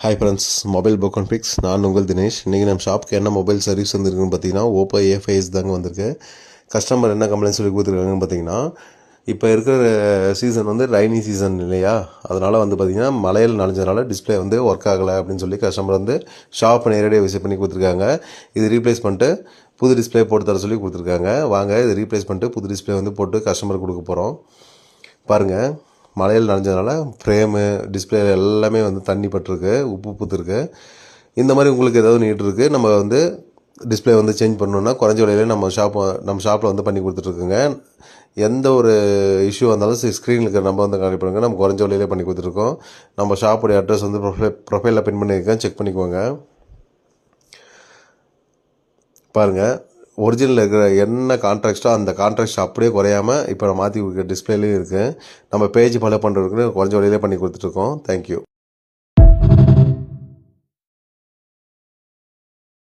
Hi friends, mobile book and pics. நான் உங்கள் தினேஷ். இன்றைக்கி நம்ம ஷாப்புக்கு என்ன மொபைல் சர்வீஸ் வந்துருக்குன்னு பார்த்தீங்கன்னா ஓப்போ A5s தாங்க வந்திருக்கு. கஸ்டமர் என்ன கம்ப்ளைண்ட் சொல்லி கொடுத்துருக்காங்கன்னு பார்த்தீங்கன்னா, இப்போ இருக்கிற சீசன் வந்து ரைனி சீசன் இல்லையா, அதனால் வந்து பார்த்திங்கன்னா மழையில் நனைஞ்சதுனால டிஸ்பிளே வந்து ஒர்க் ஆகலை அப்படின்னு சொல்லி கஸ்டமர் வந்து ஷாப் நேரடியாக விசிட் பண்ணி கொடுத்துருக்காங்க. இது ரீப்ளேஸ் பண்ணிட்டு புது டிஸ்பிளே போட்டு தர சொல்லி கொடுத்துருக்காங்க. வாங்க இது ரீப்ளேஸ் பண்ணிட்டு புது டிஸ்பிளே வந்து போட்டு கஸ்டமருக்கு கொடுக்க போகிறோம். பாருங்கள், மழையில் நனைஞ்சதுனால ஃப்ரேமு டிஸ்பிளே எல்லாமே வந்து தண்ணி பட்டிருக்கு, உப்பு பூத்துருக்கு. இந்த மாதிரி உங்களுக்கு ஏதாவது நீட் இருக்குது, நம்ம வந்து டிஸ்பிளே வந்து சேஞ்ச் பண்ணணுன்னா குறைஞ்ச விலையில நம்ம ஷாப்பில் வந்து பண்ணி கொடுத்துட்ருக்குங்க. எந்த ஒரு இஷ்யூ வந்தாலும் ஸ்க்ரீனில் இருக்கிற நம்பர் வந்து கால் பண்ணுங்கள். நம்ம குறைஞ்ச விலையிலே பண்ணி கொடுத்துருக்கோம். நம்ம ஷாப்புடைய அட்ரஸ் வந்து ப்ரொஃபைலில் பின் பண்ணியிருக்கேன், செக் பண்ணிக்கோங்க. பாருங்கள், ஒரிஜினல் இருக்கிற என்ன கான்ட்ராக்டோ அந்த கான்ட்ராக்ட் அப்படியே குறையாமல் இப்போ நான் மாற்றி கொடுக்குற டிஸ்பிளேலேயும் இருக்குது. நம்ம பேஜ் ஃபாலோ பண்ணுறதுக்கு குறைஞ்ச விலையிலே பண்ணி கொடுத்துட்ருக்கோம். தேங்க்யூ.